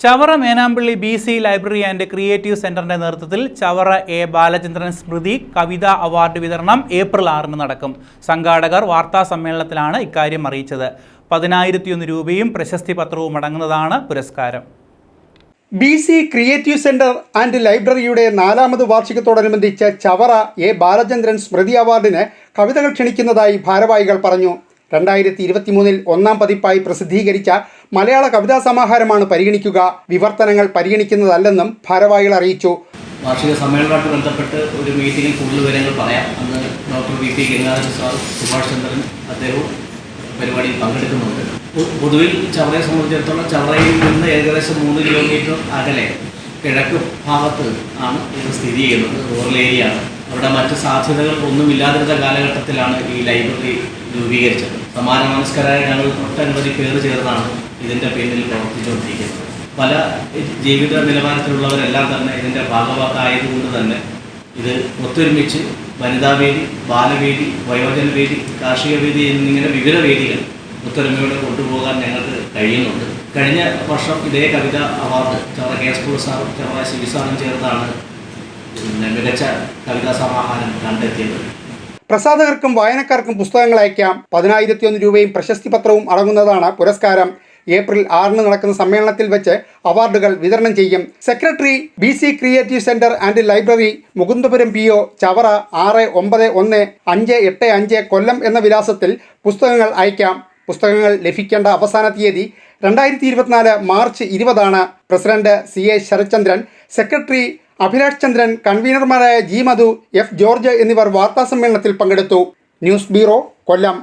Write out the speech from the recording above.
Chavara Menampally BC library and creative സെന്ററിന്റെ നേതൃത്വത്തിൽ Chavara A. Balachandran സ്മൃതി കവിതാ അവാർഡ് വിതരണം ഏപ്രിൽ 6 നടക്കും. സംഘാടകർ വാർത്താ സമ്മേളനത്തിലാണ് ഇക്കാര്യം അറിയിച്ചത്. 10,001 രൂപയും പ്രശസ്തി പത്രവും അടങ്ങുന്നതാണ് പുരസ്കാരം. BC ക്രിയേറ്റീവ് സെന്റർ ആൻഡ് ലൈബ്രറിയുടെ 4ാമത് വാർഷികത്തോടനുബന്ധിച്ച് ചവറ A. ബാലചന്ദ്രൻ സ്മൃതി അവാർഡിന് കവിതകൾ ക്ഷണിക്കുന്നതായി ഭാരവാഹികൾ പറഞ്ഞു. 2023 1ാം പതിപ്പായി പ്രസിദ്ധീകരിച്ച മലയാള കവിതാ സമാഹാരമാണ് പരിഗണിക്കുക. വിവർത്തനങ്ങൾ പരിഗണിക്കുന്നതല്ലെന്നും ഭാരവാഹികൾ അറിയിച്ചു. വാർഷിക സമ്മേളനവുമായിട്ട് ബന്ധപ്പെട്ട് ഒരു മീറ്റിംഗിൽ കൂടുതൽ വിവരങ്ങൾ പറയാം. അന്ന് doctor VP Gangadharan sir, Subhash Chandran അദ്ദേഹവും പരിപാടിയിൽ പങ്കെടുക്കുന്നുണ്ട്. പൊതുവിൽ ചവറയെ സംബന്ധിച്ചിടത്തോളം ചവറയിൽ നിന്ന് ഏകദേശം 3 കിലോമീറ്റർ അകലെ കിഴക്ക് ഭാഗത്ത് ആണ് ഇത് സ്ഥിതി ചെയ്യുന്നത്. റൂറൽ ഏരിയ ആണ്. അവിടെ മറ്റ് സാധ്യതകൾ ഒന്നുമില്ലാതിരുന്ന കാലഘട്ടത്തിലാണ് ഈ ലൈബ്രറി രൂപീകരിച്ചത്. സമാനമനസ്കരായ ഞങ്ങൾ ഒട്ടനവധി പേര് ചേർന്നാണ് ഇതിൻ്റെ പിന്നിൽ പ്രവർത്തിച്ചുകൊണ്ടിരിക്കുന്നത്. പല ജീവിത നിലവാരത്തിലുള്ളവരെല്ലാം തന്നെ ഇതിൻ്റെ ഭാഗമായതുകൊണ്ട് തന്നെ ഇത് ഒത്തൊരുമിച്ച് വനിതാവേദി, ബാലവേദി, വയോജനവേദി, കാർഷിക വേദി എന്നിങ്ങനെ വിവിധ വേദികൾ ഒത്തൊരുമയോടെ കൊണ്ടുപോകാൻ ഞങ്ങൾക്ക് കഴിയുന്നുണ്ട്. കഴിഞ്ഞ വർഷം ഇതേ കവിതാ അവാർഡ് ചവറ KS സാറും ചവറ CB സാറും ചേർന്നാണ് മികച്ച കവിതാ സമാഹാരം കണ്ടെത്തിയത്. പ്രസാധകർക്കും വായനക്കാർക്കും പുസ്തകങ്ങൾ അയക്കാം. 10,001 രൂപയും പ്രശസ്തി പത്രവും അടങ്ങുന്നതാണ് പുരസ്കാരം. ഏപ്രിൽ 6 നടക്കുന്ന സമ്മേളനത്തിൽ വെച്ച് അവാർഡുകൾ വിതരണം ചെയ്യും. Secretary BC creative centre and library, Mukundapuram PO, Chavara 691-585 Kollam എന്ന വിലാസത്തിൽ പുസ്തകങ്ങൾ അയക്കാം. പുസ്തകങ്ങൾ ലഭിക്കേണ്ട അവസാന തീയതി 2024 March 20 president CA Sarathchandran, secretary Abhilash Chandran, കൺവീനർമാരായ G. മധു, F. ജോർജ് എന്നിവർ വാർത്താസമ്മേളനത്തിൽ പങ്കെടുത്തു. ന്യൂസ് ബ്യൂറോ, കൊല്ലം.